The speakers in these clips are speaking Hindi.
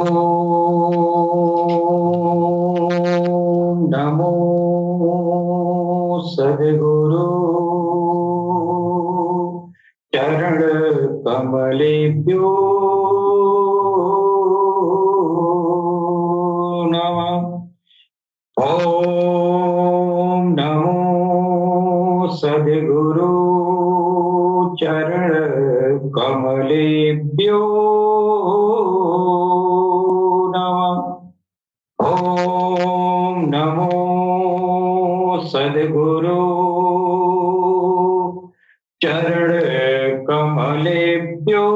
ओम नमो सद्गुरु चरण कमलेभ्यो नमः। ओम नमो सद्गुरु चरण कमलेभ्यो नमः। ओम नमो सद्गुरु चरण कमलेभ्यो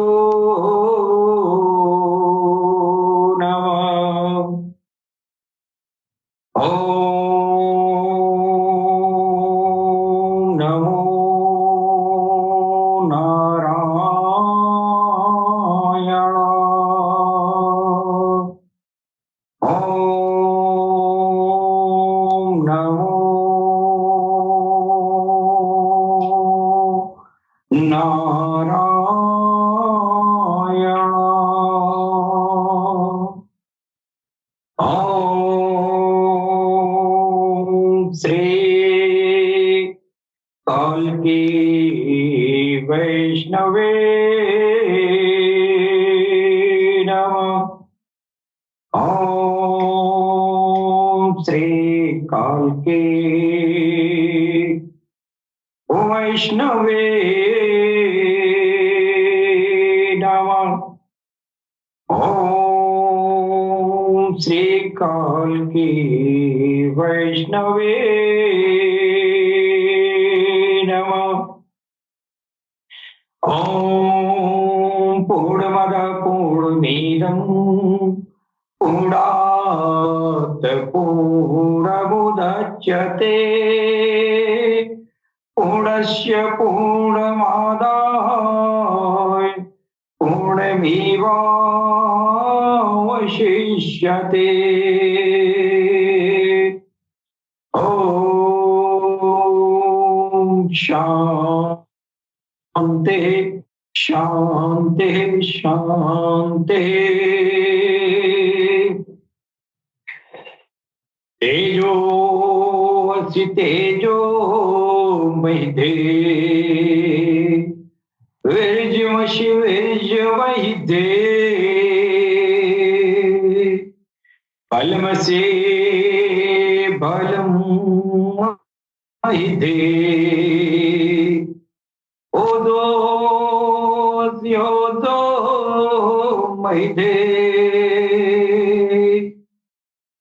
नमः। ओम नमो नारायणाय। ओम नमो नारायणाय। ओम श्री काल्की वैष्णवे नमः। ओम श्री काल्की वैष्णवे नमः। ओम श्री काल्की वैष्णवे नमः। ओम पूर्णमद पूर्णमिदं पूर्णात् पूर्णमुदच्यते पूर्णस्य पूर्णमादाय पूर्णमेवावशिष्यते। ओम शांति शांति शांति। तेजो असि तेजो महि विर्जमसि विर्जमहि बलमसि बलं महि ओदोऽसि ओदो महि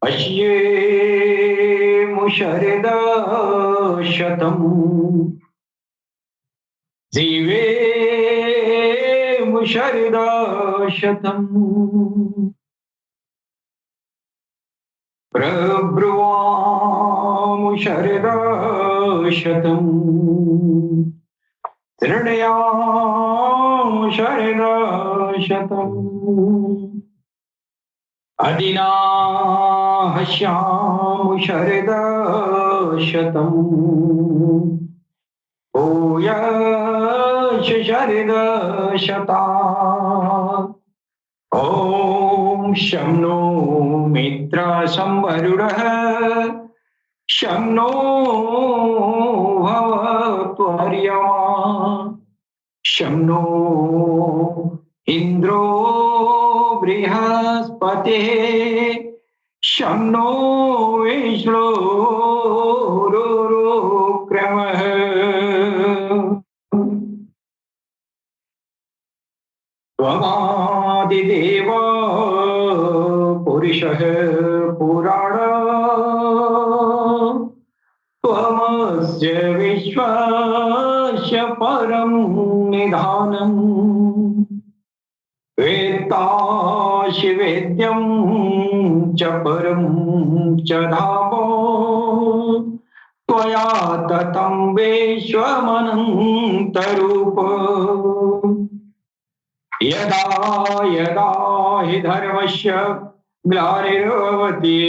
पश्येमु शरदशतं जीवेमु शरदशतम् प्रब्रुवामु शरदशतम् शृणुयामु शरदशतम् अधिनाहस्यामु शरदशतम् भूयश्च शरदशतात्। ॐ शं नो मित्रसंवरुणः शं नो भवत्वर्यमा शं नो इन्द्रो बृहस्पतिः शं नो विष्णो रुक्रमः। त्वमादिदेव पुरुषः पुराण त्वमस्य विश्वस्य परं निधानम् वेत्तासि वेद्यं च परं च धाम त्वया ततं विश्वमनन्तरूप। यदा यदा हि धर्मस्य ग्लानिर्भवति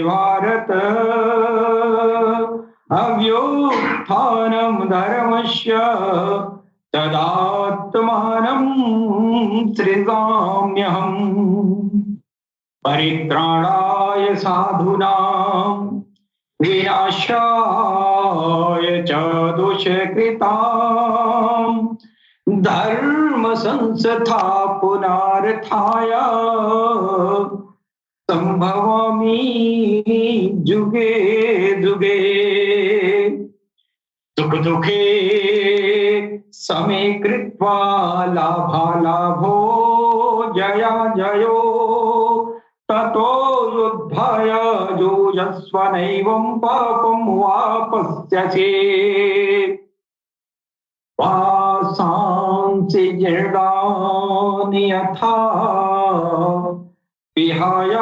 भारत अभ्युत्थानं धर्मस्य तदात्मानं सृजाम्यहम्। परित्राणाय साधूनां विनाशाय च दुष्कृतां धर्म संस्थापनार्थाय संभवामि जुगे जुगे। सुख दुखे समे कृत्वा लाभालाभो जया जयो ततो युद्धाय युजस्व नैवं पापं वापस्यसे। वासांसि जीर्णानि यथा विहाय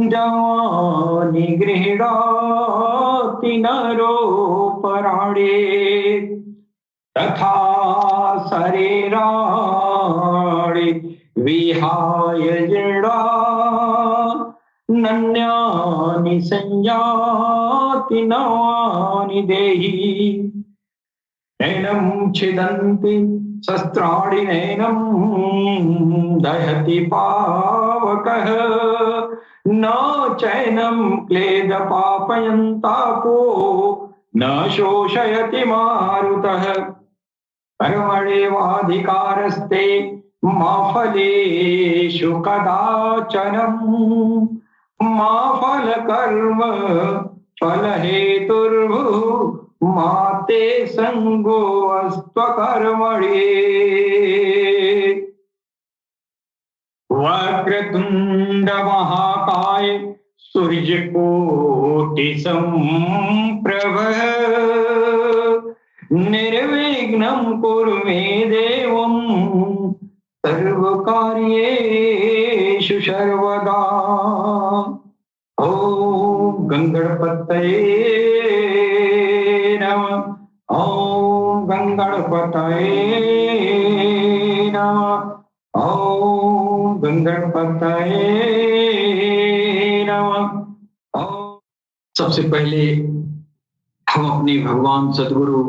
जानि गृह्णाति नरोपराणे तथा शरीराणि विहाय जीर्णा नन्यानि संयाति नवानि देहि। नैनं छिदन्ति शस्त्राणि नैनं दहति पावकः न चैनं क्लेदपापयन्तापो न शोषयति मारुतः। कर्मणेवाधिकारस्ते मा फलेषु कदाचन मा फलकर्म फलहेतुर्भुः मा ते संगोऽस्त्वकर्मणि। वक्रतुंड महाकाय सूर्यकोटि समप्रभ निर्विघ्नं कुरु मे देवं सर्वकार्येषु सर्वदा। ओम गंगणपतये नमः। ओम गंगणपतये नमः। ओम गंगणपतये नमः। सबसे पहले हम अपने भगवान सदगुरु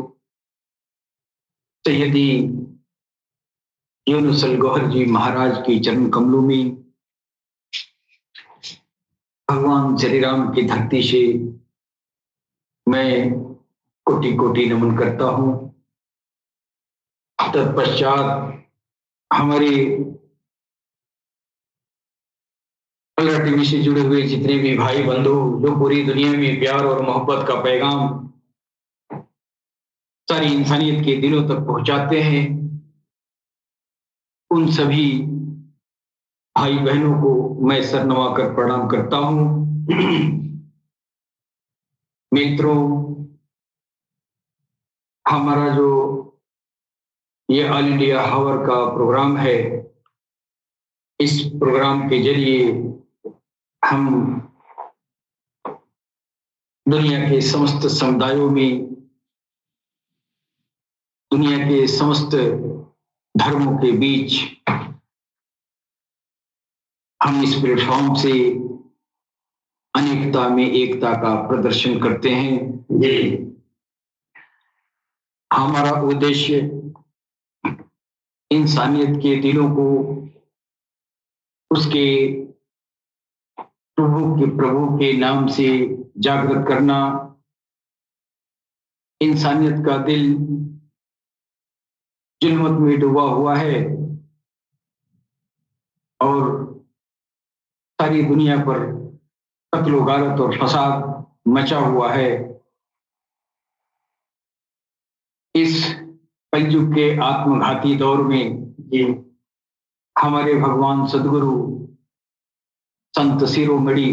सैयदी यूनुस गौहर जी महाराज की चरण कमलों में भगवान श्री राम की धरती से मैं कोटि कोटि नमन करता हूं। तत्पश्चात हमारे अलरा टीवी से जुड़े हुए जितने भी भाई बंधु जो पूरी दुनिया में प्यार और मोहब्बत का पैगाम सारी इंसानियत के दिलों तक पहुंचाते हैं, उन सभी भाई बहनों को मैं सर नवा कर प्रणाम करता हूं। मित्रों, हमारा जो ये ऑल इंडिया हावर का प्रोग्राम है, इस प्रोग्राम के जरिए हम दुनिया के समस्त समुदायों में, दुनिया के समस्त धर्मों के बीच हम इस प्लेटफॉर्म से अनेकता में एकता का प्रदर्शन करते हैं। ये हमारा उद्देश्य इंसानियत के दिलों को उसके प्रभु के नाम से जागृत करना। इंसानियत का दिल जुल्मत में डूबा हुआ है और सारी दुनिया पर कत्ल गारत और फसाद मचा हुआ है। इस कलयुग के आत्मघाती दौर में ये हमारे भगवान सदगुरु संत शिरोमणि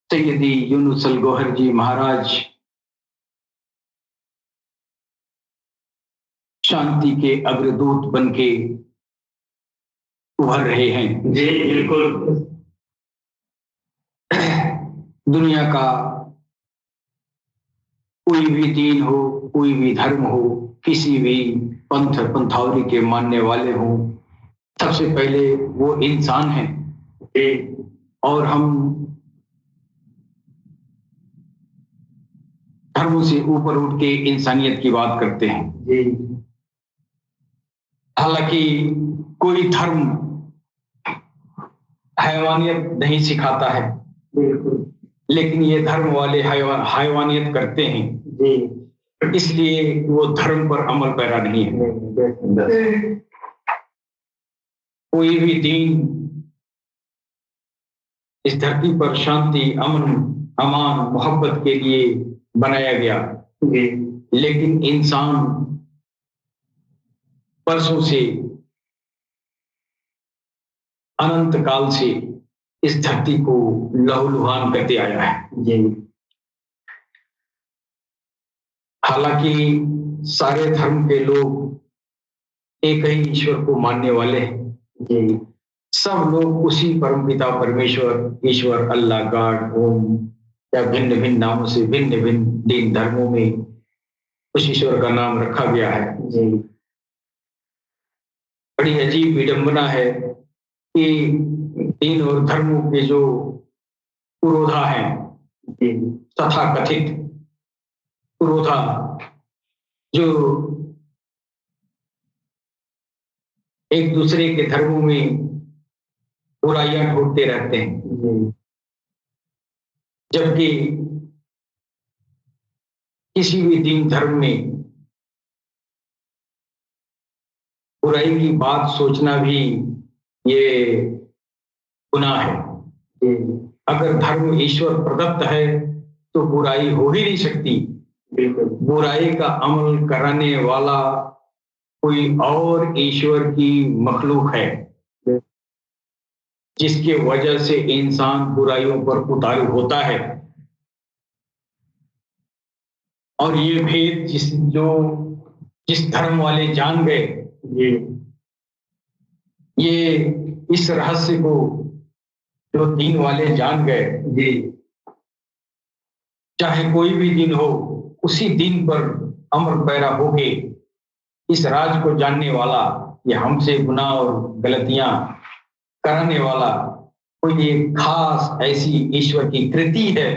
सैयदी यूनुस गौहर जी महाराज शांति के अग्रदूत बनके उभर रहे हैं। जी बिल्कुल। दुनिया का कोई भी दीन हो, कोई भी धर्म हो, किसी भी पंथ पंथावली के मानने वाले हो, सबसे पहले वो इंसान है और हम धर्मों से ऊपर उठ के इंसानियत की बात करते हैं। हालांकि कोई धर्म हैवानियत नहीं सिखाता है। बिल्कुल लेकिन ये धर्म वाले हैवानियत करते हैं, जी। इसलिए वो धर्म पर अमल पैरा नहीं है। कोई भी दीन इस धरती पर शांति, अमन, अमान, मोहब्बत के लिए बनाया गया, जी लेकिन इंसान परसों से, अनंत काल से इस धरती को लहूलुहान करते आया है। जी हालांकि सारे धर्म के लोग एक ही ईश्वर को मानने वाले हैं। जी सब लोग उसी परमपिता परमेश्वर, ईश्वर, अल्लाह, गॉड, ओम या भिन्न भिन्न नामों से भिन्न भिन्न दीन धर्मों में उस ईश्वर का नाम रखा गया है। जी बड़ी अजीब विडंबना है कि दीन और धर्मों के जो पुरोधा हैं, जी तथा कथित पुरोधा, जो एक दूसरे के धर्मों में बुराइयां ढूंढते रहते हैं, जी जबकि किसी भी दीन धर्म में बुराई की बात सोचना भी ये गुनाह है। जी अगर धर्म ईश्वर प्रदत्त है तो बुराई हो ही नहीं सकती। बिल्कुल बुराई का अमल कराने वाला कोई और ईश्वर की मखलूक है, जिसके वजह से इंसान बुराइयों पर उतारू होता है। और ये भेद जिस धर्म वाले जान गए, जी ये इस रहस्य को जो दीन वाले जान गए, जी चाहे कोई भी दिन हो, उसी दिन पर अमर पैरा होके इस राज को जानने वाला, ये हमसे गुनाह और गलतियां कराने वाला कोई एक खास ऐसी ईश्वर की कृति है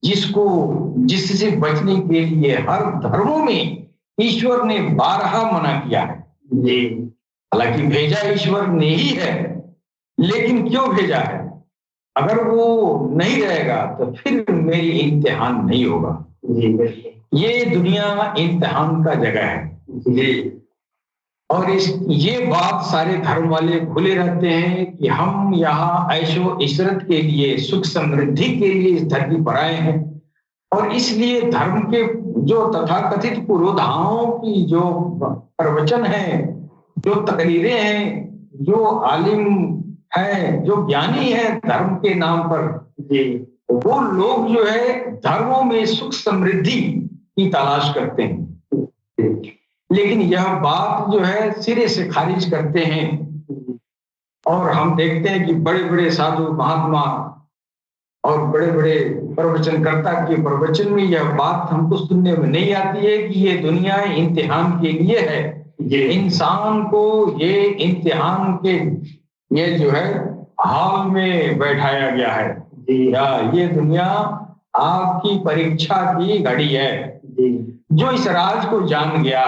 जिससे बचने के लिए हर धर्मों में ईश्वर ने बारहा मना किया है। जी हालांकि भेजा ईश्वर ने ही है, लेकिन क्यों भेजा है? अगर वो नहीं रहेगा तो फिर मेरी इम्तिहान नहीं होगा। जी ये दुनिया इम्तिहान का जगह है। जी और ये बात सारे धर्म वाले भूले रहते हैं कि हम यहाँ ऐशो इशरत के लिए, सुख समृद्धि के लिए इस धरती पर आए हैं। और इसलिए धर्म के जो तथाकथित पुरोधाओं की जो प्रवचन है, जो तकरीरें हैं, जो आलिम है, जो ज्ञानी है धर्म के नाम पर, जी वो लोग जो है धर्मों में सुख समृद्धि की तलाश करते हैं, लेकिन यह बात जो है सिरे से खारिज करते हैं। और हम देखते हैं कि बड़े बड़े साधु महात्मा और बड़े बड़े प्रवचनकर्ता के प्रवचन में यह बात हमको सुनने में नहीं आती है कि ये दुनिया इम्तिहान के लिए है। इंसान को ये इम्तिहान के ये जो है हाल में बैठाया गया है। या ये दुनिया आपकी परीक्षा की घड़ी है। जो इस राज को जान गया,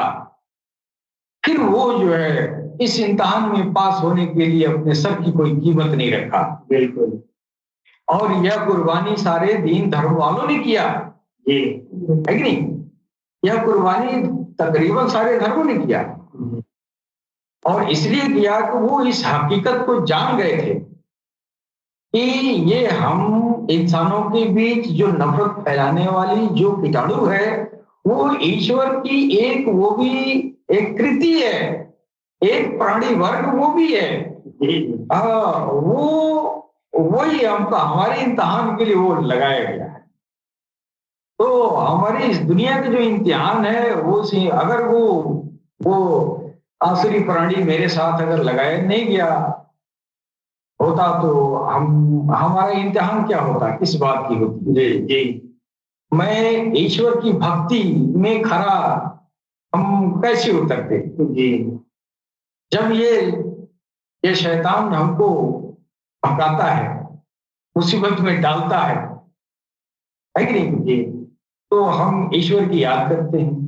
फिर वो जो है इस इम्तिहान में पास होने के लिए अपने सर की कोई कीमत नहीं रखा। बिल्कुल। और यह कुर्बानी सारे दीन धर्म वालों ने किया, जी है कि नहीं? यह कुर्बानी तकरीबन सारे धर्मों ने किया, और इसलिए किया कि वो इस हकीकत को जान गए थे कि ये हम इंसानों के बीच जो नफरत फैलाने वाली जो कीटाणु है, वो ईश्वर की एक वो भी एक कृति है, एक प्राणी वर्ग वो भी है। वो वही हमका हमारे इम्तिहान के लिए वो लगाया गया है। तो हमारी इस दुनिया के जो इम्तिहान है वो अगर वो आसुरी प्राणी मेरे साथ अगर लगाया नहीं गया होता तो हमारा इम्तिहान क्या होता, किस बात की होती? जी जी, मैं ईश्वर की भक्ति में खरा हम कैसे उतरते? जी, जब ये शैतान हमको भगाता है, मुसीबत में डालता है कि नहीं? जी, तो हम ईश्वर की याद करते हैं।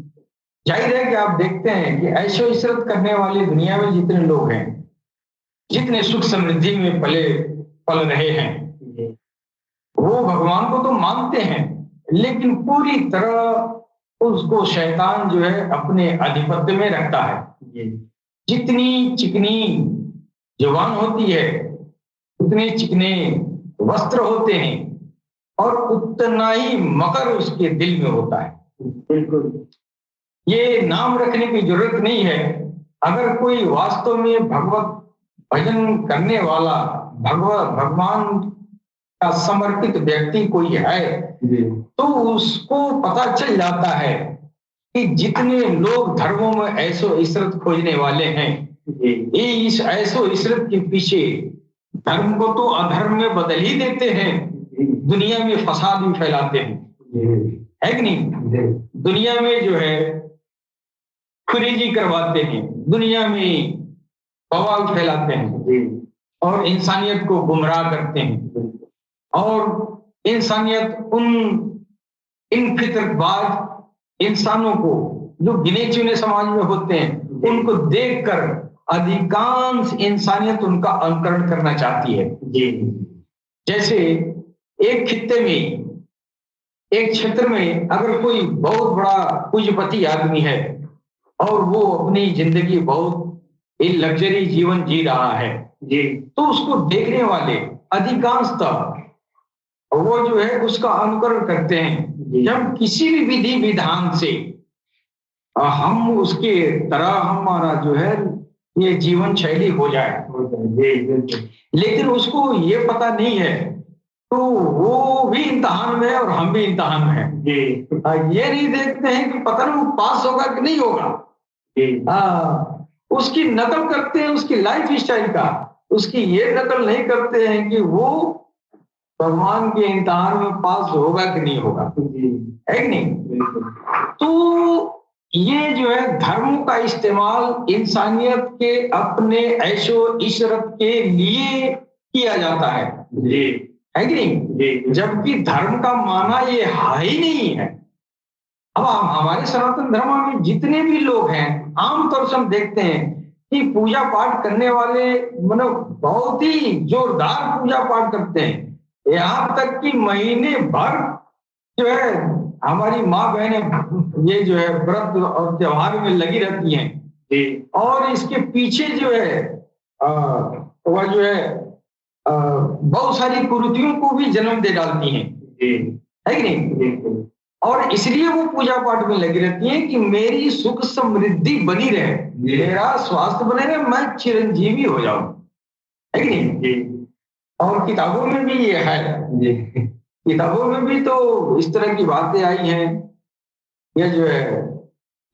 जाहिर है कि आप देखते हैं कि ऐशो इशरत करने वाली दुनिया में जितने लोग हैं, जितने सुख समृद्धि में पले पल रहे हैं। जी वो भगवान को तो मानते हैं, लेकिन पूरी तरह उसको शैतान जो है अपने आधिपत्य में रखता है। जी जितनी चिकनी जुबान होती है, उतने चिकने वस्त्र होते हैं, और उतना ही मकर उसके दिल में होता है। बिल्कुल। ये नाम रखने की जरूरत नहीं है। अगर कोई वास्तव में भगवत भजन करने वाला, भगवान का समर्पित व्यक्ति कोई है, जी तो उसको पता चल जाता है कि जितने लोग धर्मों में ऐसो इशरत खोजने वाले हैं, जी ये इस ऐसो इशरत के पीछे धर्म को तो अधर्म में बदल ही देते हैं, दुनिया में फसाद भी फैलाते हैं, है कि नहीं? दुनिया में जो है खुरेजी करवाते हैं, दुनिया में बवाल फैलाते हैं, और इंसानियत को गुमराह करते हैं, और इंसानियत इन फितरतबाज इंसानों को जो गिने चुने समाज में होते हैं, उनको देखकर अधिकांश इंसानियत उनका अनुकरण करना चाहती है। जी जैसे एक खित्ते में, एक क्षेत्र में अगर कोई बहुत बड़ा पूंजीपति आदमी है और वो अपनी जिंदगी बहुत एक लग्जरी जीवन जी रहा है, जी तो उसको देखने वाले अधिकांशतः वो जो है उसका अनुकरण करते हैं। जब किसी भी विधि विधान से हम उसके तरह हमारा जो है ये जीवन शैली हो जाए, लेकिन उसको ये पता नहीं है, तो वो भी इम्तिहान में है और हम भी इम्तिहान में हैं। ये नहीं देखते हैं कि पता नहीं वो पास होगा कि नहीं होगा। उसकी नकल करते हैं उसकी लाइफ स्टाइल का, उसकी ये नकल नहीं करते हैं कि वो भगवान के इम्तिहान में पास होगा कि नहीं होगा, है कि नहीं? तो ये जो है धर्मों का इस्तेमाल इंसानियत के अपने ऐशो इशरत के लिए किया जाता है, है कि नहीं? जबकि धर्म का माना ये है ही नहीं है। अब हमारे सनातन धर्म में जितने भी लोग हैं, आमतौर से हम देखते हैं कि पूजा पाठ करने वाले मतलब बहुत ही जोरदार पूजा पाठ करते हैं, यहाँ तक कि महीने भर जो है हमारी माँ बहनें ये जो है व्रत और त्योहार में लगी रहती हैं, और इसके पीछे जो है वह जो है बहुत सारी कुरीतियों को भी जन्म दे डालती हैं, है कि नहीं? और इसलिए वो पूजा पाठ में लगी रहती हैं कि मेरी सुख समृद्धि बनी रहे, मेरा स्वास्थ्य बने रहे, मैं चिरंजीवी हो जाऊं, है कि नहीं? और किताबों में भी ये है, किताबों में भी तो इस तरह की बातें आई हैं। ये जो है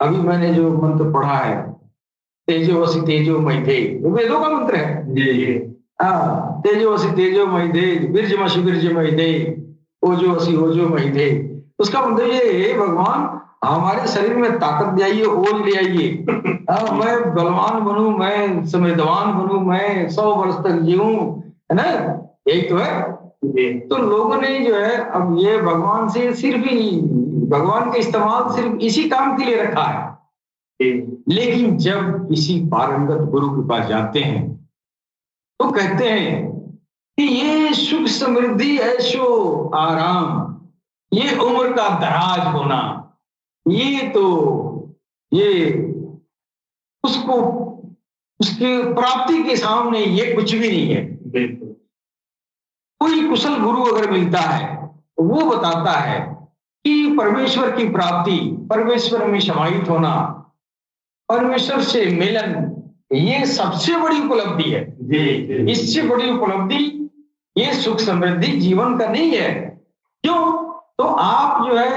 अभी मैंने जो मंत्र पढ़ा है, तेजोवसी तेजोमय थे, वो वेदों का मंत्र है। तेजोवसी तेजोमय थे, बीर्जमसि बीर्जमय थे, ओजोवसी ओजोमय थे। उसका मतलब ये भगवान हमारे शरीर में ताकत ले आइए, ओज ले आइए, मैं बलवान बनूं, मैं समृद्धवान बनूं, मैं 100 वर्ष तक जीऊं, है ना? यही तो है। तो लोगों ने जो है अब ये भगवान से सिर्फ ही भगवान का इस्तेमाल सिर्फ इसी काम के लिए रखा है। लेकिन जब किसी पारंगत गुरु के पास जाते हैं तो कहते हैं कि ये सुख समृद्धि ऐशो आराम, ये उम्र का दराज होना, ये तो ये उसको उसके प्राप्ति के सामने ये कुछ भी नहीं है। कोई कुशल गुरु अगर मिलता है वो बताता है कि परमेश्वर की प्राप्ति, परमेश्वर में समाहित होना, परमेश्वर से मिलन, ये सबसे बड़ी उपलब्धि है। इससे बड़ी उपलब्धि ये सुख समृद्धि जीवन का नहीं है। क्यों? तो आप जो है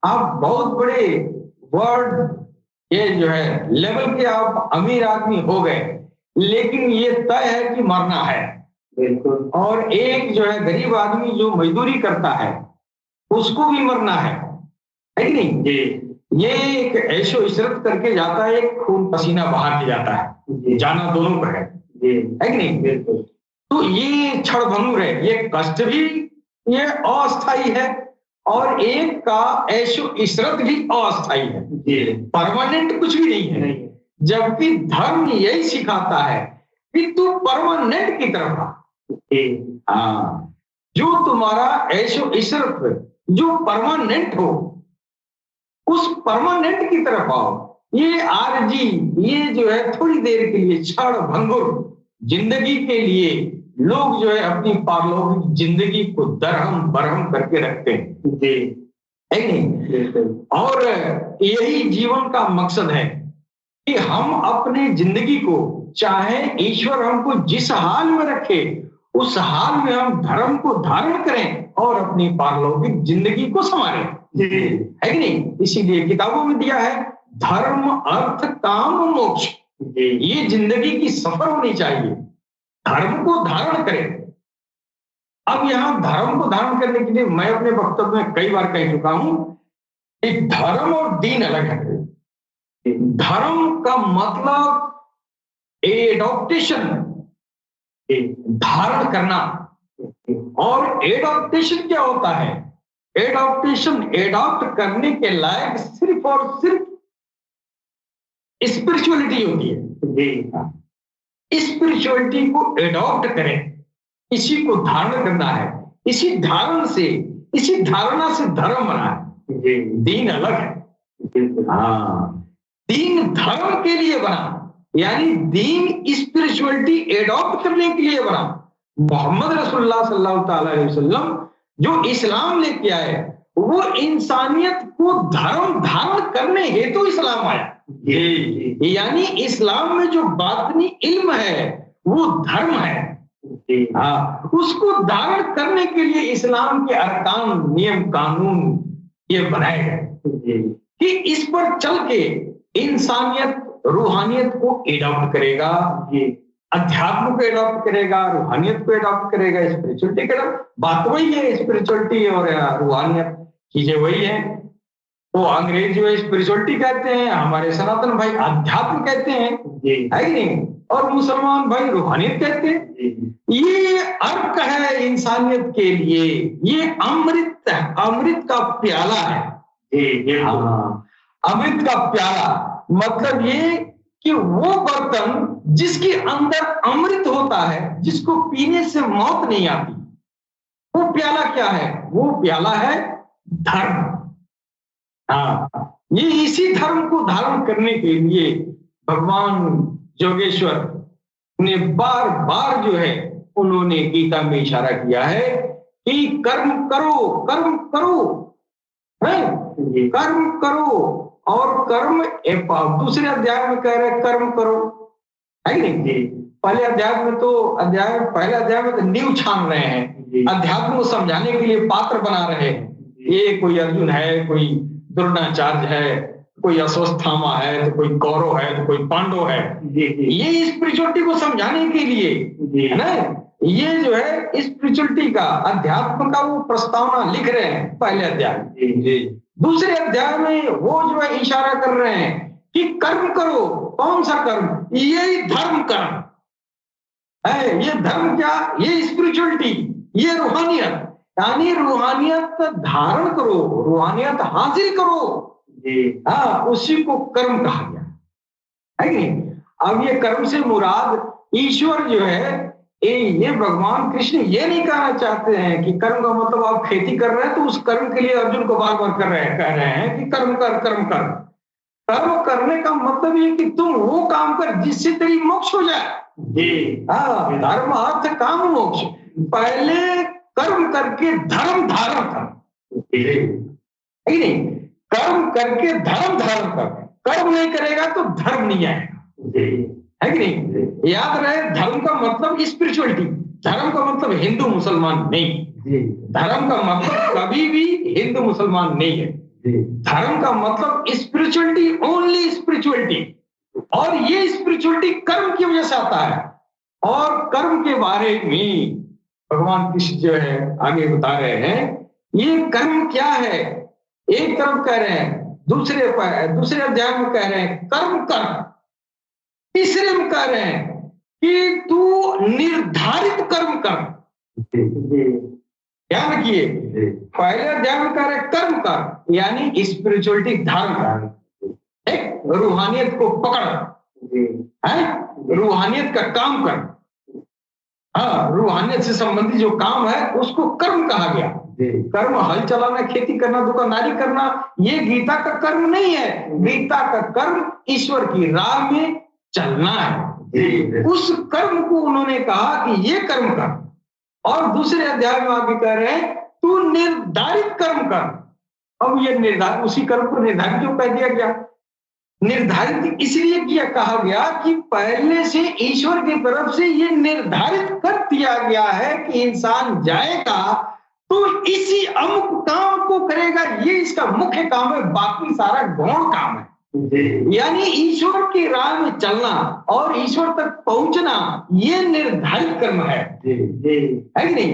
आप बहुत बड़े वर्ल्ड ये जो है लेवल के आप अमीर आदमी हो गए, लेकिन ये तय है कि मरना है। बिल्कुल। और एक जो है गरीब आदमी जो मजदूरी करता है उसको भी मरना है कि नहीं? ये एक ऐशो इशरत करके जाता है, एक खून पसीना बहा के जाता है, जाना दोनों का है कि नहीं? बिल्कुल। तो ये क्षण भंगुर है, ये कष्ट भी ये अस्थायी है, और एक का ऐशो इशरत भी अस्थायी है, परमानेंट कुछ भी नहीं है। जबकि धर्म यही सिखाता है कि तू परमानेंट की तरफ आ, हाँ, जो तुम्हारा ऐशो इशरत जो परमानेंट हो, उस परमानेंट की तरफ आओ। ये आरजी, ये जो है थोड़ी देर के लिए क्षण भंगुर जिंदगी के लिए लोग जो है अपनी पारलौकिक जिंदगी को दरहम बरहम करके रखते हैं जी, है कि नहीं? और यही जीवन का मकसद है कि हम अपने जिंदगी को, चाहे ईश्वर हमको जिस हाल में रखे, उस हाल में हम धर्म को धारण करें और अपनी पारलौकिक जिंदगी को संवारें, है कि नहीं? इसीलिए किताबों में दिया है धर्म अर्थ काम मोक्ष, ये जिंदगी की सफर होनी चाहिए। धर्म को धारण करें। अब यहां धर्म को धारण करने के लिए मैं अपने वक्तव्य में कई बार कह चुका हूं कि धर्म और दीन अलग है। धर्म का मतलब एडॉप्टेशन, धारण करना, और एडॉप्टेशन क्या होता है? एडॉप्टेशन एडॉप्ट करने के लायक सिर्फ और सिर्फ स्पिरिचुअलिटी होती है। स्पिरिचुअलिटी को एडॉप्ट करें, इसी को धारण करना है। इसी धारण से, इसी धारणा से धर्म बना है। दीन अलग है। हाँ, दीन धर्म के लिए बना, यानी दीन स्पिरिचुअलिटी एडॉप्ट करने के लिए बना। मोहम्मद रसूलुल्लाह सल्लल्लाहु अलैहि वसल्लम जो इस्लाम लेके आए, वो इंसानियत को धर्म धारण करने हेतु इस्लाम आया। यानी इस्लाम में जो बातनी इल्म है वो धर्म है। हाँ, उसको धारण करने के लिए इस्लाम के अरकान, नियम, कानून ये बनाए गए कि इस पर चल के इंसानियत रूहानियत को एडॉप्ट करेगा, अध्यात्म को एडॉप्ट करेगा, रूहानियत को एडॉप्ट करेगा, स्पिरिचुअलिटी का बात वही है। स्पिरिचुअलिटी और रूहानियत चीजें वही है। तो अंग्रेज जो है स्पिरिचुअलिटी कहते हैं, हमारे सनातन भाई अध्यात्म कहते हैं, है कि नहीं? और मुसलमान भाई रूहानियत कहते हैं। ये अर्क है इंसानियत के लिए, ये अमृत, अमृत का प्याला है। हाँ, अमृत का प्याला मतलब ये कि वो बर्तन जिसके अंदर अमृत होता है, जिसको पीने से मौत नहीं आती, वो प्याला क्या है? वो प्याला है धर्म। हाँ, ये इसी धर्म को धारण करने के लिए भगवान जोगेश्वर ने बार बार जो है उन्होंने गीता में इशारा किया है कि कर्म करो, कर्म करो, है? कर्म करो। और कर्म दूसरे अध्याय में कह रहे कर्म करो, है नहीं? पहले अध्याय में तो पहले अध्याय में तो नींव छान रहे हैं, अध्यात्म को समझाने के लिए पात्र बना रहे हैं। ये कोई अर्जुन है, कोई द्रोणाचार्य है, कोई अश्वत्थामा है, तो कोई कौरव है, तो कोई पांडव है। ये स्पिरिचुअलिटी को समझाने के लिए है ना, ये जो है स्पिरिचुअलिटी का, अध्यात्म का वो प्रस्तावना लिख रहे हैं पहले अध्याय में। दूसरे अध्याय में वो जो है इशारा कर रहे हैं कि कर्म करो। कौन सा कर्म? यही धर्म कर्म है। ये धर्म क्या? ये स्पिरिचुअलिटी, ये रूहानियत, यानी रूहानियत धारण करो, रूहानियत हासिल करो। हाँ, उसी को कर्म कहा गया है कि नहीं? अब ये कर्म से मुराद ईश्वर जो है, ये भगवान कृष्ण ये नहीं कहना चाहते हैं कि कर्म का मतलब आप खेती कर रहे हैं तो उस कर्म के लिए अर्जुन को बार बार कह रहे हैं कि कर्म कर, कर्म कर। कर्म करने का मतलब ये कि तुम वो काम कर जिससे तेरी मोक्ष हो जाए। हाँ, धर्म अर्थ काम मोक्ष। पहले कर्म करके धर्म धारण कर, है नहीं? कर्म करके धर्म धारण कर। कर्म नहीं करेगा तो धर्म नहीं आएगा, है कि नहीं? याद रहे, धर्म का मतलब स्पिरिचुअलिटी, धर्म का मतलब हिंदू मुसलमान नहीं। धर्म का मतलब कभी भी हिंदू मुसलमान नहीं है। धर्म का मतलब स्पिरिचुअलिटी, ओनली स्पिरिचुअलिटी। और ये स्पिरिचुअलिटी कर्म की वजह से आता है। और कर्म के बारे में भगवान कृष्ण जो है आगे बता रहे हैं, ये कर्म क्या है। एक तरफ कह रहे हैं, दूसरे अध्याय में कह रहे हैं कर्म कर, तीसरे में कह रहे हैं कि तू निर्धारित कर्म कर। ध्यान रखिए, पहले अध्याय में कह रहे कर्म कर, यानी स्पिरिचुअलिटी धारण कर, एक रूहानियत को पकड़, है रूहानियत का काम कर। हाँ, रूहानियत से संबंधित जो काम है उसको कर्म कहा गया। कर्म हल चलाना, खेती करना, दुकानदारी करना, ये गीता का कर्म नहीं है। गीता का कर्म ईश्वर की राह में चलना है। उस कर्म को उन्होंने कहा कि ये कर्म कर, और दूसरे अध्याय में आगे कह रहे हैं तू निर्धारित कर्म कर। अब ये निर्धारित, उसी कर्म को निर्धारित क्यों कह दिया गया? निर्धारित इसलिए किया कहा गया कि पहले से ईश्वर की तरफ से ये निर्धारित कर दिया गया है कि इंसान जाएगा तो इसी अमुक काम को करेगा, ये इसका मुख्य काम है, बाकी सारा गौण काम है। यानी ईश्वर की राह में चलना और ईश्वर तक पहुंचना, ये निर्धारित कर्म है कि नहीं?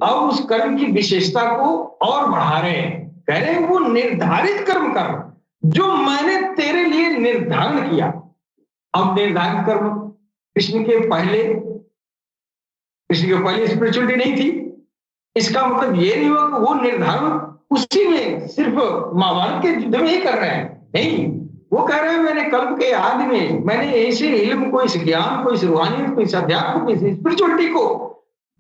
अब उस कर्म की विशेषता को और बढ़ा रहे हैं, कह रहे हैं वो निर्धारित कर्म कर जो मैंने तेरे लिए निर्धारण किया। अब निर्धारित कर्म कृष्ण के पहले स्पिरिचुअलिटी नहीं थी। इसका मतलब ये नहीं हुआ कि वो निर्धारण उसी में सिर्फ महाभारत के युद्ध में ही कर रहे हैं, नहीं। वो कह रहे हैं मैंने कल्प के आदि में मैंने ऐसे इल्म को, इस ज्ञान को, इस रूहानियत को, इस अध्यात्म को, इस स्पिरिचुअलिटी को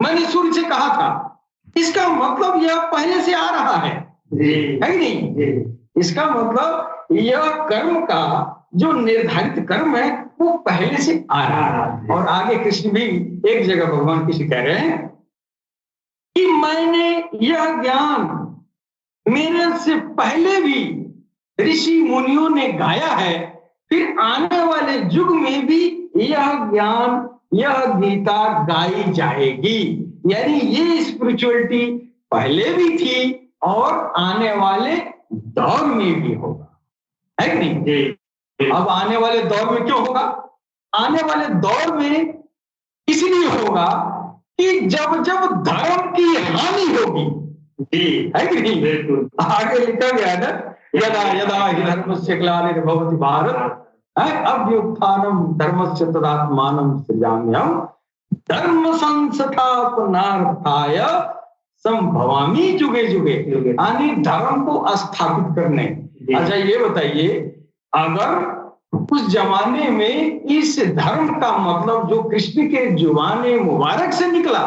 मैंने सूर्य से कहा था। इसका मतलब यह पहले से आ रहा है कि नहीं? इसका मतलब यह कर्म का जो निर्धारित कर्म है वो पहले से आ रहा है। और आगे कृष्ण भी एक जगह भगवान कृष्ण कह रहे हैं कि मैंने यह ज्ञान मेरे से पहले भी ऋषि मुनियों ने गाया है, फिर आने वाले युग में भी यह ज्ञान, यह गीता गाई जाएगी। यानी ये स्पिरिचुअलिटी पहले भी थी और आने वाले दौर में भी होगा, है कि नहीं? अब आने वाले दौर में क्यों होगा? आने वाले दौर में इसलिए होगा कि जब जब धर्म की हानि होगी, है कि नहीं? आगे लिखा गया ना, यदा यदा हि धर्मस्य ग्लानिर्भवति भारत अभ्युत्थानम धर्मस्य तदात्मानं सृजाम्यहम् धर्म संस्थापनार्थाय संभवामि जुगे जुगे। यानी धर्म को स्थापित करने। अच्छा ये बताइए, अगर उस जमाने में इस धर्म का मतलब जो कृष्ण के जुबाने मुबारक से निकला,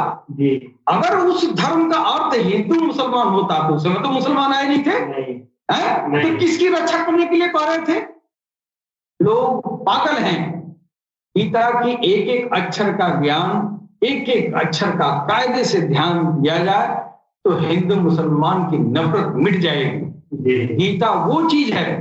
अगर उस धर्म का अर्थ हिंदू मुसलमान होता तो उस समय तो मुसलमान आए नहीं थे, नहीं। तो किसकी रक्षा करने के लिए कह रहे थे? लोग पागल हैं। गीता की एक एक अक्षर का ज्ञान, एक एक अक्षर का कायदे से ध्यान दिया जाए तो हिंदू मुसलमान की नफरत मिट जाएगी। गीता वो चीज है,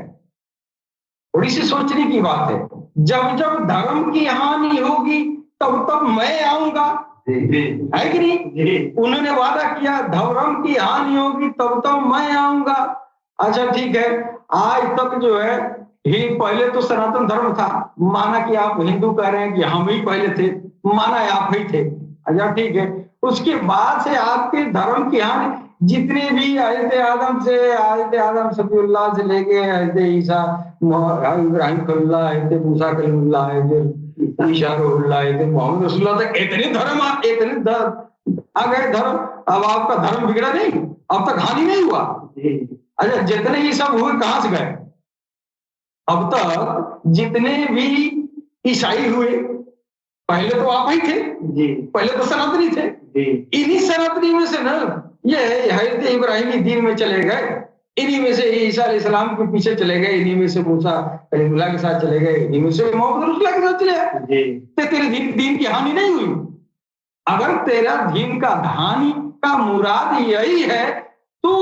थोड़ी सी सोचने की बात है। जब जब धर्म की हानि होगी तब तब मैं आऊंगा, है कि नहीं? उन्होंने वादा किया धर्म की हानि होगी तब तब मैं आऊंगा। अच्छा ठीक है, आज तक जो है ही पहले तो सनातन धर्म था, माना कि आप हिंदू कह रहे हैं कि हम ही पहले थे, माना आप ही थे। अच्छा ठीक है, उसके बाद से आपके धर्म की हानि जितने भी हज़रत आदम सफीउल्लाह से लेके हज़रत ईसा इब्राहिम खलीलुल्लाह, हज़रत मूसा कलीमुल्लाह, हज़रत ईसा रूहुल्लाह, हज़रत मोहम्मद रसूलुल्लाह तक इतने धर्म आ गए धर्म। अब आपका धर्म बिगड़ा नहीं, अब तक हानि नहीं हुआ। अच्छा जितने ये सब हुए कहां से गए? अब तक जितने भी ईसाई हुए पहले तो आप ही थे, पहले तो सनातनी थे। इन्हीं सनातनी में से ना ये हज़रत इब्राहिमी दीन में चले गए, इन्हीं में से ईसा अलैहिस्सलाम के पीछे चले गए, इन्हीं में से मूसा कलीमुल्लाह के साथ चले गए, इन्हीं में से मोहम्मद रसूलुल्लाह के साथ चले गए। तो तेरे दीन की हानि नहीं हुई। अगर तेरा दीन का हानि का मुराद यही है तो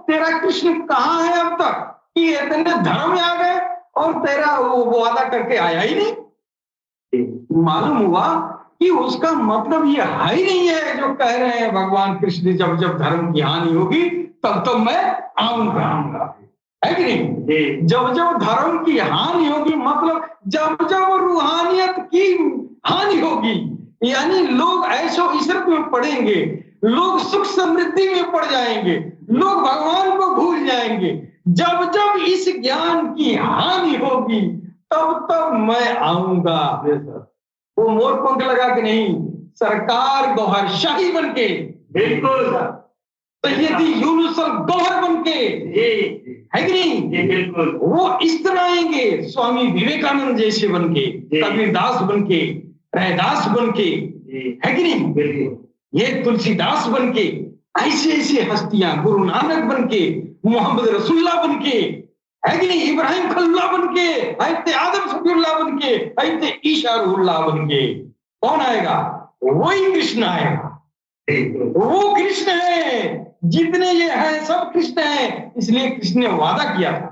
तेरा कृष्ण कहाँ है अब तक कि इतने धर्म में आ गए और तेरा वो वादा करके आया ही नहीं? मालूम हुआ कि उसका मतलब ये है ही नहीं है जो कह रहे हैं भगवान कृष्ण, जब जब धर्म की हानि होगी तब तब मैं आऊंगा, है कि नहीं? जब जब धर्म की हानि होगी मतलब जब जब रूहानियत की हानि होगी, यानी लोग ऐशो इशरत में पड़ेंगे, लोग सुख समृद्धि में पड़ जाएंगे, लोग भगवान को भूल जाएंगे। जब जब इस ज्ञान की हानि होगी तब तब मैं आऊंगा। वो मोर पंख लगा के नहीं, सरकार गौहरशाही बन के, बिल्कुल सैयदी यूनुसल गौहर बन के, है कि नहीं? बिल्कुल वो इस तरह आएंगे, स्वामी विवेकानंद जैसे बन के, कबीरदास बन के, रैदास बन के, है कि नहीं, ये तुलसीदास बन के, ऐसे ऐसे हस्तियां, गुरु नानक बन के, मोहम्मद रसूलुल्लाह बन के, है कि नहीं, इब्राहिम खलीलुल्लाह बन के, ऐते आदम सफीउल्लाह बन के, ऐते ईसा रूहुल्लाह बन के, कौन आएगा? वही कृष्ण आएगा। वो कृष्ण है, जितने ये है सब कृष्ण है। इसलिए कृष्ण ने वादा किया था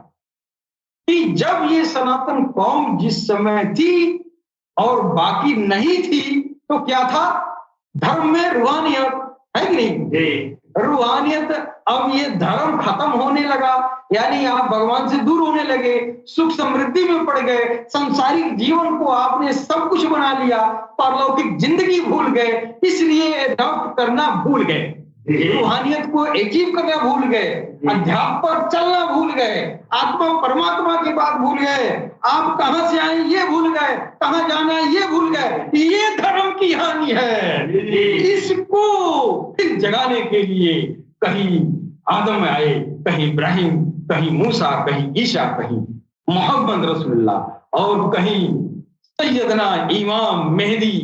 कि जब ये सनातन कौम जिस समय थी और बाकी नहीं थी, तो क्या था? धर्म में रूहानियत, है कि नहीं, रूहानियत। अब ये धर्म खत्म होने लगा, यानी आप भगवान से दूर होने लगे, सुख समृद्धि में पड़ गए, संसारिक जीवन को आपने सब कुछ बना लिया, पारलौकिक जिंदगी भूल गए, इसलिए अडॉप्ट करना भूल गए, रूहानियत को अचीव करना भूल गए, अध्यात्म पर चलना भूल गए, आत्मा परमात्मा की बात भूल गए, आप कहां से आए ये भूल गए, कहां जाना है ये भूल गए। ये धर्म की हानि है। इसको फिर जगाने के लिए कहीं आदम आए, कहीं इब्राहिम, कहीं मूसा, कहीं ईसा, कहीं मोहम्मद रसूलुल्लाह, और कहीं सैयदना इमाम मेहदी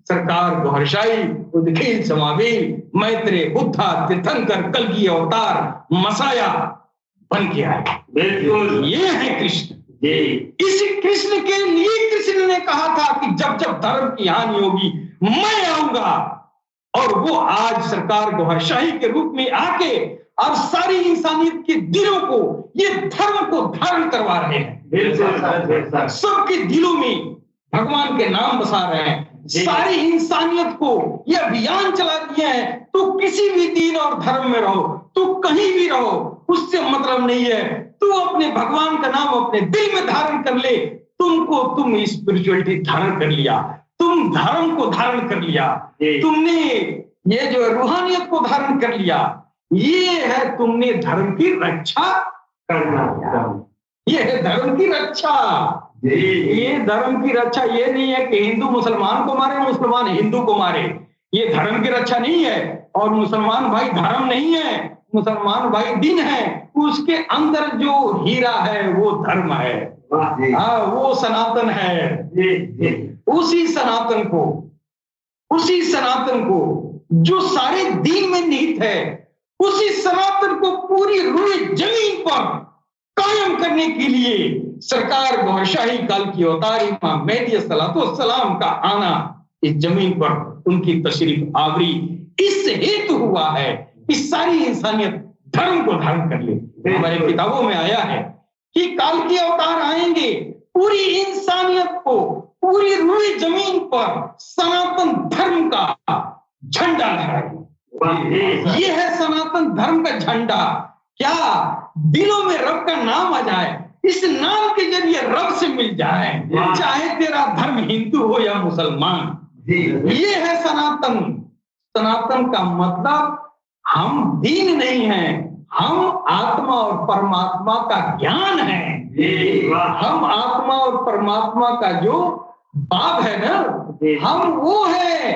सरकार गोहरशाही, उदखिल समावेल, मैत्रेय, बुद्धा, तीर्थंकर, कल्कि अवतार, मसाया बन के आए। बिल्कुल, ये है कृष्ण। इस कृष्ण के लिए कृष्ण ने कहा था कि जब जब धर्म की हानि होगी मैं आऊंगा, और वो आज सरकार गोहरशाही के रूप में आके और सारी इंसानियत के दिलों को, ये धर्म को धारण करवा रहे हैं। सबके दिलों में भगवान के नाम बसा रहे हैं, सारी इंसानियत को ये अभियान चला दिया है। तो किसी भी दीन और धर्म में रहो, तो कहीं भी रहो, उससे मतलब नहीं है। तू अपने भगवान का नाम अपने दिल में धारण कर ले, तुम स्पिरिचुअलिटी धारण कर लिया, तुम धर्म को धारण कर लिया, तुमने ये जो रूहानियत को धारण कर लिया, ये है तुमने धर्म की रक्षा करना। ये है धर्म की रक्षा। ये धर्म की रक्षा ये नहीं है कि हिंदू मुसलमान को मारे, मुसलमान हिंदू को मारे, ये धर्म की रक्षा नहीं है। और मुसलमान भाई धर्म नहीं है, मुसलमान भाई दिन है, उसके अंदर जो हीरा है वो धर्म है। हाँ, वो सनातन है। उसी सनातन को जो सारे दीन में निहित है, उसी सनातन को पूरी रुई जमीन पर कायम करने के लिए सरकार गोहरशाही काल की अवतार इमाम मेहदी सलाम का आना इस जमीन पर, उनकी तशरीफ आवरी इस हेतु हुआ है कि सारी इंसानियत धर्म को धारण कर ले। हमारे किताबों में आया है कि काल के अवतार आएंगे, पूरी इंसानियत को पूरी रुई जमीन पर सनातन धर्म का झंडा लहराएंगे। ये है सनातन धर्म का झंडा। क्या दिलों में रब का नाम आ जाए, इस नाम के जरिए रब से मिल जाए, चाहे तेरा धर्म हिंदू हो या मुसलमान। ये है सनातन। सनातन का मतलब हम दीन नहीं है, हम आत्मा और परमात्मा का ज्ञान है। हम आत्मा और परमात्मा का जो बाप है ना, हम वो है।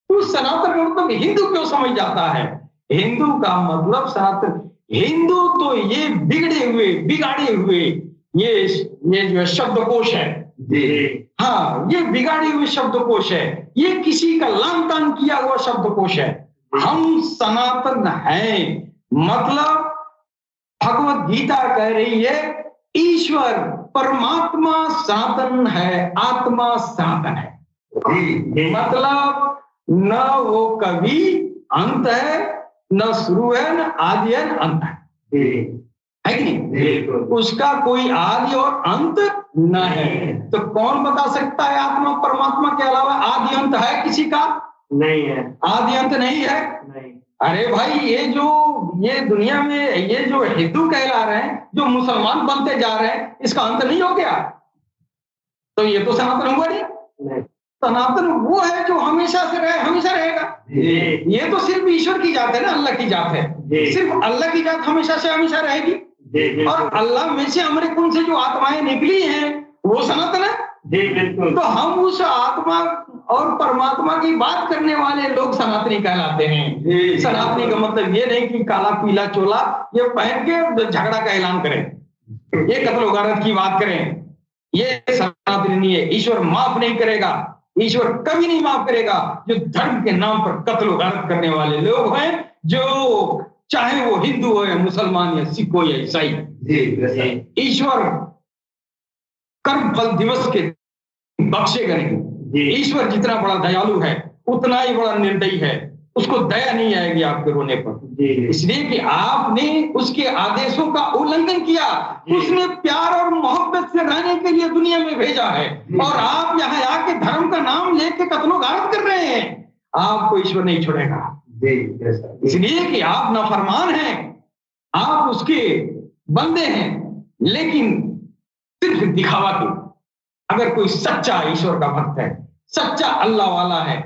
तू सनातन का मतलब हिंदू क्यों समझ जाता है? हिंदू का मतलब सनातन, हिंदू तो ये बिगाड़े हुए ये जो शब्दकोश है, हाँ, ये बिगाड़े हुए शब्दकोश है, ये किसी का लान तान किया हुआ शब्दकोश है। हम सनातन हैं, मतलब भगवत गीता कह रही है ईश्वर परमात्मा सनातन है, आत्मा सनातन है। मतलब न वो कभी अंत है, न शुरू है, न आदि है, न अंत है कि नहीं? उसका कोई आदि और अंत न है। तो कौन बता सकता है आत्मा परमात्मा के अलावा आदि अंत है किसी का? नहीं है, आदि अंत नहीं है। नहीं। अरे भाई, ये दुनिया में ये जो हिंदू कहला रहे हैं, जो मुसलमान बनते जा रहे हैं, इसका अंत नहीं हो गया? तो ये तो सनातन हुआ नहीं। सनातन वो है जो हमेशा से रहे, हमेशा रहेगा। ये तो सिर्फ ईश्वर की जात है ना, अल्लाह की जात है। सिर्फ अल्लाह की जात हमेशा से हमेशा रहेगी। और अल्लाह में से हमारे कुल से जो आत्माएं निकली हैं वो सनातन है। तो हम उस आत्मा और परमात्मा की बात करने वाले लोग सनातनी कहलाते हैं। सनातनी का मतलब ये नहीं कि काला पीला चोला ये पहन के झगड़ा का ऐलान करें, ये कत्ल गारत की बात करें, ये सनातनी नहीं है। ईश्वर माफ नहीं करेगा, ईश्वर कभी नहीं माफ करेगा जो धर्म के नाम पर कत्ल गारत करने वाले लोग हैं, जो चाहे वो हिंदू हो या मुसलमान या सिख हो या ईसाई। ईश्वर कर्म फल दिवस के बख्शेगा नहीं। ईश्वर जितना बड़ा दयालु है उतना ही बड़ा निर्दयी है, उसको दया नहीं आएगी आपके रोने पर, इसलिए कि आपने उसके आदेशों का उल्लंघन किया। उसने प्यार और मोहब्बत से रहने के लिए दुनिया में भेजा है और आप यहाँ आके धर्म का नाम लेके कत्लो गारत कर रहे हैं। आपको ईश्वर नहीं छोड़ेगा, इसलिए कि आप नाफरमान हैं, आप उसके बंदे हैं, लेकिन सिर्फ दिखावा के। अगर कोई सच्चा ईश्वर का भक्त है, सच्चा अल्लाह वाला है,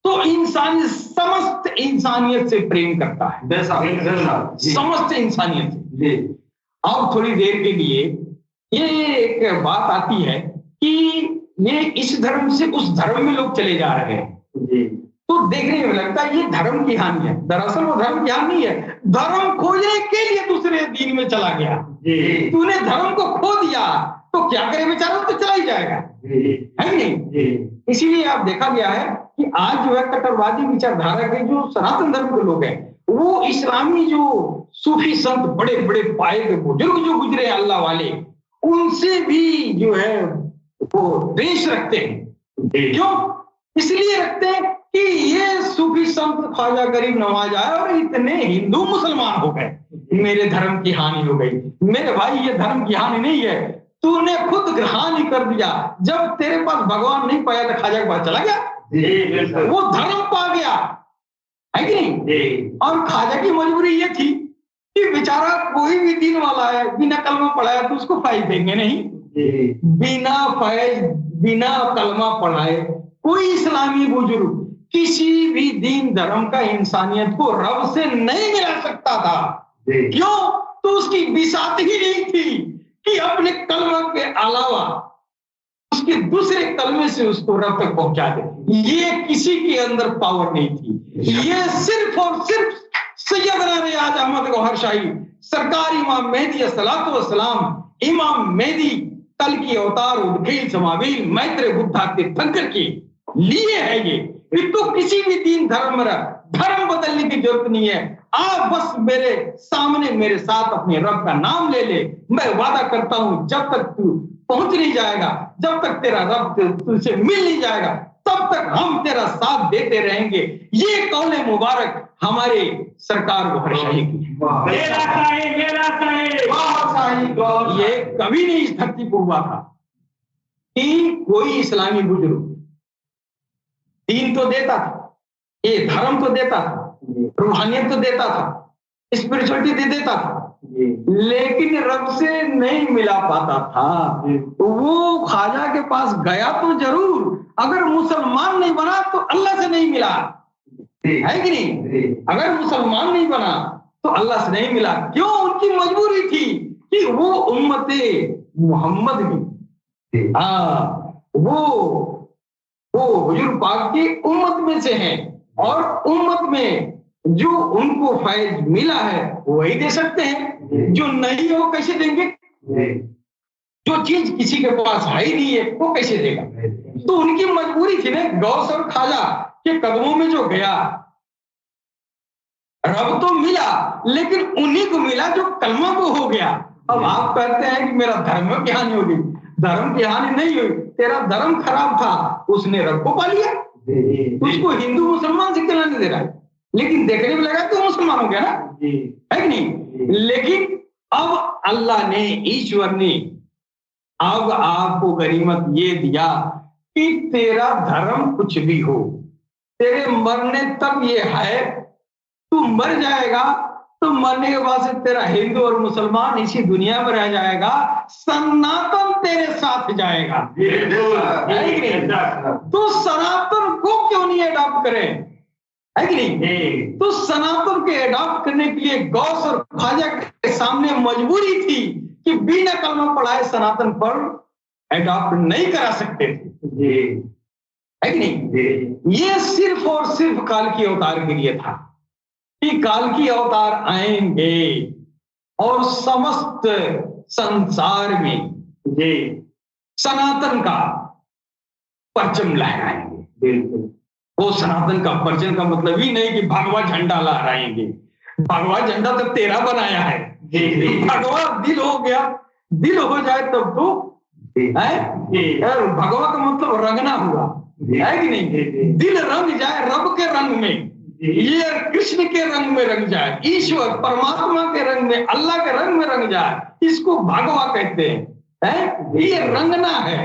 तो इंसान समस्त इंसानियत से प्रेम करता है, समस्त इंसानियत से। और थोड़ी देर के लिए ये एक बात आती है कि ये इस धर्म से उस धर्म में लोग चले जा रहे हैं, तो देखने में लगता है ये धर्म की हानि है। दरअसल वो धर्म की हानि है, धर्म खोजने के लिए दूसरे दीन में चला गया। तूने धर्म को खो दिया तो क्या करे बेचारा, तो चला ही जाएगा, है कि नहीं? इसीलिए आप देखा गया है कि आज जो है कट्टरवादी विचारधारा के जो सनातन धर्म के लोग हैं, वो इस्लामी जो सूफी संत बड़े बड़े पाए गए बुजुर्ग जो गुजरे अल्लाह वाले, उनसे भी जो है वो द्वेष रखते हैं। क्यों? इसलिए रखते हैं कि ये सूफी संत ख्वाजा गरीब नवाज आए और इतने हिंदू मुसलमान हो गए, मेरे धर्म की हानि हो गई। मेरे भाई ये धर्म की हानि नहीं है, तूने खुद हानि कर दिया। जब तेरे पास भगवान नहीं पाया तो ख्वाजा के पास चला गया, वो धर्म पा गया, है कि नहीं? और ख्वाजा की मजबूरी ये थी कि बेचारा कोई भी दीन वाला है, बिना कलमा पढ़ाया तो उसको फैज देंगे नहीं। बिना कलमा पढ़ाए कोई इस्लामी बुजुर्ग किसी भी दीन धर्म का इंसानियत को रब से नहीं मिला सकता था। क्यों? तो उसकी बिसात ही नहीं थी कि अपने कलमा के अलावा उसके दूसरे कलमे से उसको रब तक पहुंचा दे। ये किसी के अंदर पावर नहीं थी। ये सिर्फ और सिर्फ सैयदना रियाज अहमद गौहर शाही सरकार इमाम मेहदी अस्सलातु वस्सलाम, इमाम मेहदी कल की अवतार उद्गील समावील मैत्रेय बुद्धा तीर्थंकर के लिए है ये। तो किसी भी दीन धर्म धर्म बदलने की जरूरत नहीं है। आप बस मेरे सामने मेरे साथ अपने रब का नाम ले ले, मैं वादा करता हूं जब तक तू पहुंच नहीं जाएगा, जब तक तेरा रब तुझसे मिल नहीं जाएगा, तब तक हम तेरा साथ देते रहेंगे। ये कौले मुबारक हमारे सरकार गौहर शाही की। ये कभी नहीं इस धरती पर हुआ था कि कोई इस्लामी बुजुर्ग दीन तो देता था, ये धर्म तो देता था, रूहानियत तो देता था, स्पिरिचुअलिटी दे देता था, लेकिन रब से नहीं मिला पाता था। वो ख्वाजा के पास गया तो जरूर, अगर मुसलमान नहीं बना तो अल्लाह से नहीं मिला, है कि नहीं? अगर मुसलमान नहीं बना तो अल्लाह से नहीं मिला। क्यों? उनकी मजबूरी थी कि वो उम्मते मोहम्मद भी, वो हुजूर पाक की उम्मत में से हैं, और उम्मत में जो उनको फैज मिला है वही दे सकते हैं, जो नहीं है वो कैसे देंगे? जो चीज किसी के पास है ही नहीं है वो कैसे देगा? तो उनकी मजबूरी थी ना। गौस और ख्वाजा के कदमों में जो गया, रब तो मिला लेकिन उन्हीं को मिला जो कलमा को हो गया। अब आप कहते हैं कि मेरा धर्म की हानि होगी, धर्म की हानि नहीं हुई, तेरा धर्म खराब था, उसने रब को पा लिया, उसको हिंदू मुसलमान से कहना नहीं दे रहा है, लेकिन देखने में लगा तो मुसलमान हो गया ना, है कि नहीं? लेकिन अब अल्लाह ने, ईश्वर ने अब आपको गनीमत ये दिया कि तेरा धर्म कुछ भी हो, तेरे मरने तक ये है, तू मर जाएगा तो मरने के बाद से तेरा हिंदू और मुसलमान इसी दुनिया में रह जाएगा, सनातन तेरे साथ जाएगा। तो सनातन को क्यों नहीं अडॉप्ट करें, है कि नहीं? तो सनातन के अडॉप्ट करने के लिए गौस और ख्वाजा के सामने मजबूरी थी कि बिना कलमा पढ़ाए सनातन पर अडॉप्ट नहीं करा सकते थे, है कि नहीं? ये सिर्फ और सिर्फ काल की अवतार के लिए था कि काल की अवतार आएंगे और समस्त संसार में ये सनातन का परचम लहराएंगे, बिल्कुल। वो सनातन का वर्जन का मतलब ही नहीं कि भगवा झंडा लहराएंगे। भगवा झंडा तो तेरा बनाया है। भगवा दिल हो गया, दिल हो जाए तब तो है। भगवा का मतलब रंगना हुआ है कि नहीं? दिल रंग जाए रब के रंग में, ये कृष्ण के रंग में रंग जाए, ईश्वर परमात्मा के रंग में, अल्लाह के रंग में रंग जाए, इसको भगवा कहते हैं। ये रंगना है।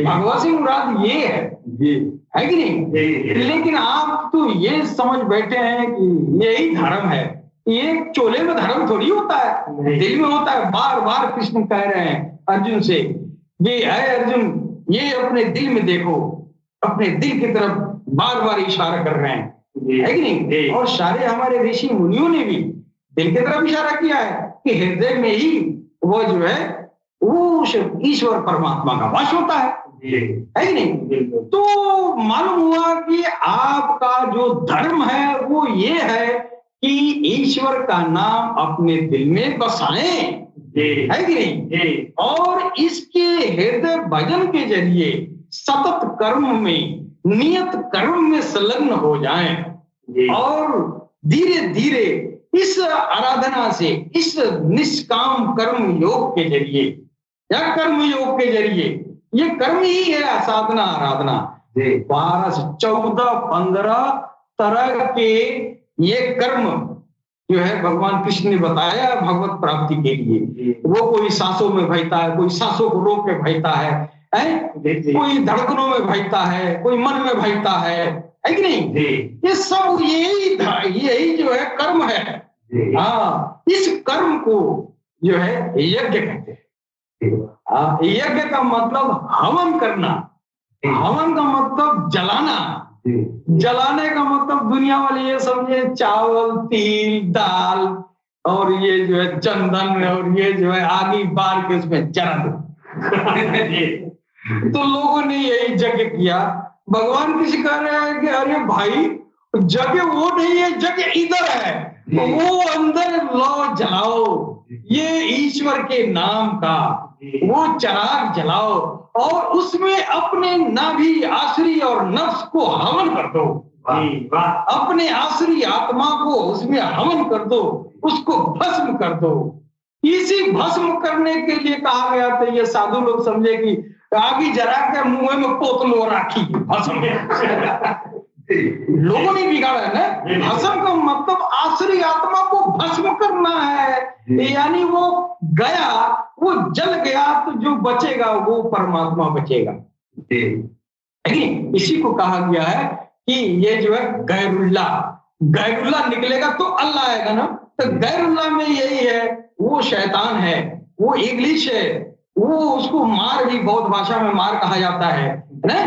भगवा से मुराद ये है कि नहीं? लेकिन आप तो ये समझ बैठे हैं कि यही धर्म है। ये चोले में धर्म थोड़ी होता है, दिल में होता है। बार बार कृष्ण कह रहे हैं अर्जुन से, ये है अर्जुन, ये अपने दिल में देखो, अपने दिल की तरफ बार बार इशारा कर रहे हैं, है कि नहीं? और सारे हमारे ऋषि मुनियों ने भी दिल की तरफ इशारा किया है कि हृदय में ही वो जो है वो ईश्वर परमात्मा का वास होता है कि नहीं? तो मालूम हुआ कि आपका जो धर्म है वो ये है कि ईश्वर का नाम अपने दिल में बसाएं, है कि नहीं? और इसके हृदय भजन के जरिए सतत कर्म में, नियत कर्म में संलग्न हो जाएं और धीरे धीरे इस आराधना से, इस निष्काम कर्म योग के जरिए या कर्म योग के जरिए, ये कर्म ही है साधना आराधना। 12 से 14 15 तरह के ये कर्म जो है भगवान कृष्ण ने बताया भगवत प्राप्ति के लिए। वो कोई सांसों में भयता है, कोई सांसों को रोक के भयता है, कोई धड़कनों में भयता है, कोई मन में भयता है कि नहीं? ये सब यही जो है कर्म है। हाँ, इस कर्म को जो है यज्ञ कहते हैं। यज्ञ का मतलब हवन करना, हवन का मतलब जलाना, जलाने का मतलब दुनिया वाले ये समझे चावल, तिल, दाल और ये जो है चंदन और ये जो है आगी बार के उसमें जला दो। तो लोगों ने यही यज्ञ किया। भगवान किसी कह रहे हैं कि अरे भाई यज्ञ वो नहीं है, यज्ञ इधर है, वो अंदर लो जलाओ, ये ईश्वर के नाम का वो चिराग जलाओ और उसमें अपने नाभि, आश्री और नफ्स को हवन कर दो। अपने आश्री आत्मा को उसमें हवन कर दो, उसको भस्म कर दो। इसी भस्म करने के लिए कहा गया था। ये साधु लोग समझे कि आगे जरा के मुंह में पोत लो राखी भस्म। लोगों ने बिगाड़ा है ना। भस्म का मतलब आश्री आत्मा को भस्म करना है, यानी वो गया, वो जल गया तो जो बचेगा वो परमात्मा बचेगा। इसी को कहा गया है कि ये जो है गैरुल्ला, गैरुल्ला निकलेगा तो अल्लाह आएगा ना। तो गैरुल्ला में यही है, वो शैतान है, वो इब्लिस है, वो उसको मार भी बहुत भाषा में मार कहा जाता है ना।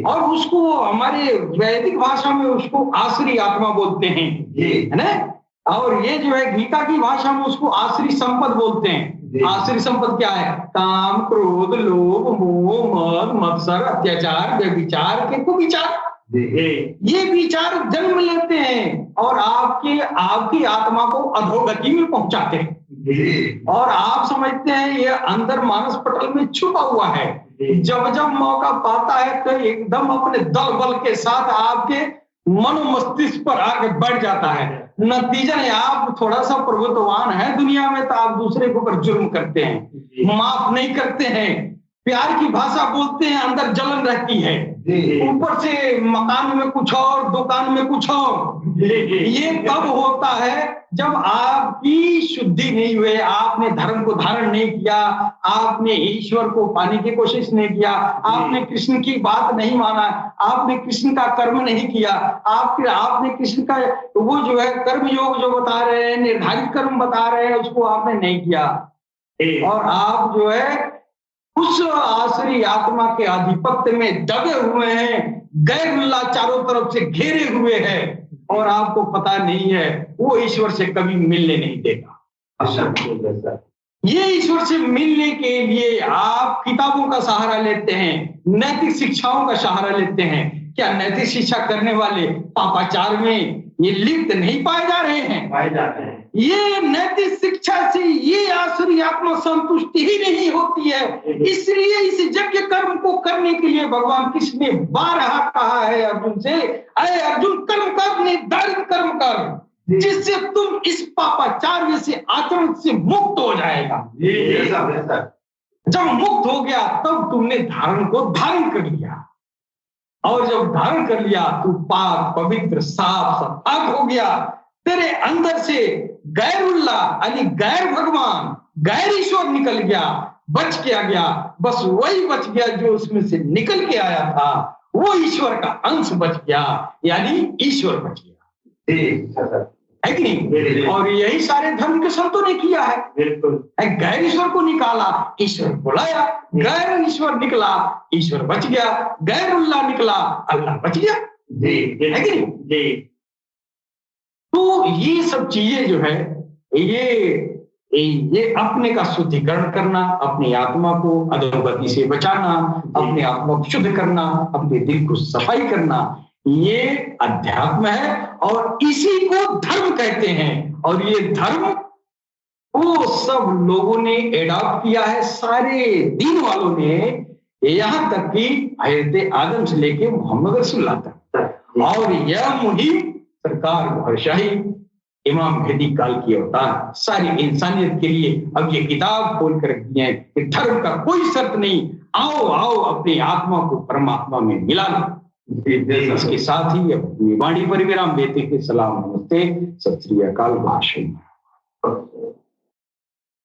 और उसको हमारे वैदिक भाषा में उसको आश्री आत्मा बोलते हैं, है ना। और ये जो है गीता की भाषा में उसको आश्री संपद बोलते हैं। आश्री संपद क्या है? काम, क्रोध, लोभ, मोह, मद, मत्सर, अत्याचार, व्यभिचार के कुविचार, ये विचार जन्म लेते हैं और आपकी आत्मा को अधोगति में पहुंचाते हैं। और आप समझते हैं ये अंदर मानस पटल में छुपा हुआ है। जब जब मौका पाता है तो एकदम अपने दल बल के साथ आपके मनो मस्तिष्क पर आके बढ़ जाता है। नतीजा आप थोड़ा सा प्रभुत्ववान है दुनिया में तो आप दूसरे के ऊपर जुर्म करते हैं, माफ नहीं करते हैं, प्यार की भाषा बोलते हैं, अंदर जलन रहती है, ऊपर से मकान में कुछ और, दुकान में कुछ और। ये कब होता है? जब आपकी शुद्धि नहीं हुई, आपने धर्म को धारण नहीं किया, आपने ईश्वर को पाने की कोशिश नहीं किया, आपने कृष्ण की बात नहीं माना, आपने कृष्ण का कर्म नहीं किया, आपने कृष्ण का वो जो है कर्म योग जो बता रहे हैं, निर्धारित कर्म बता रहे हैं, उसको आपने नहीं किया और आप जो है उस आश्री आत्मा के आधिपत्य में दबे हुए हैं, गैरुल्लाह चारों तरफ से घेरे हुए हैं और आपको पता नहीं है वो ईश्वर से कभी मिलने नहीं देगा। ये ईश्वर से मिलने के लिए आप किताबों का सहारा लेते हैं, नैतिक शिक्षाओं का सहारा लेते हैं। क्या नैतिक शिक्षा करने वाले पापाचार में ये लिप्त नहीं पाए जा रहे हैं। पाए जाते हैं। ये नैतिक शिक्षा से ये आसुरी आत्मा संतुष्टि ही नहीं होती है। इसलिए इस यज्ञ कर्म को करने के लिए भगवान कृष्ण ने बारहा कहा है अर्जुन से, अरे अर्जुन कर्म कर, निर्धारित कर्म कर, जिससे तुम इस पापाचार्य से आचरण से मुक्त हो जाएगा। जब मुक्त हो गया तब तुमने धारण को धारण कर लिया, और जब धारण कर लिया तू पाक पवित्र साफ सपाक हो गया। तेरे अंदर से गैरुल्लाह यानी गैर भगवान, गैर ईश्वर निकल गया, बच के आ गया। बस वही बच गया जो उसमें से निकल के आया था, वो ईश्वर का अंश बच गया, यानी ईश्वर बच गया, है कि नहीं? और यही सारे धर्म के संतों ने किया है। बिल्कुल। गैर ईश्वर को निकाला, ईश्वर बुलाया, गैर ईश्वर निकला, ईश्वर बच गया, गैर उल्लाह निकला, अल्लाह बच गया, है कि नहीं? तो ये सब चीजें जो है ये अपने का शुद्धिकरण करना, अपनी आत्मा को अधोगति से बचाना, अपने आत्मा को शुद्ध करना, अपने दिल को सफाई करना, ये अध्यात्म है और इसी को धर्म कहते हैं। और ये धर्म वो सब लोगों ने एडॉप्ट किया है, सारे दीन वालों ने, यहाँ तक कि हज़रत आदम से लेके मोहम्मद रसूलुल्लाह तक। और यह मुहिम सरकार गौहरशाही इमाम मेहदी काल की अवतार सारी इंसानियत के लिए अब ये किताब खोल कर रख दी है कि धर्म का कोई शर्त नहीं, आओ आओ अपनी आत्मा को परमात्मा में मिला लो। इसके साथ ही अपनी वाणी पर विराम देते हुए सलाम, नमस्ते, सत श्री अकाल, भाषण।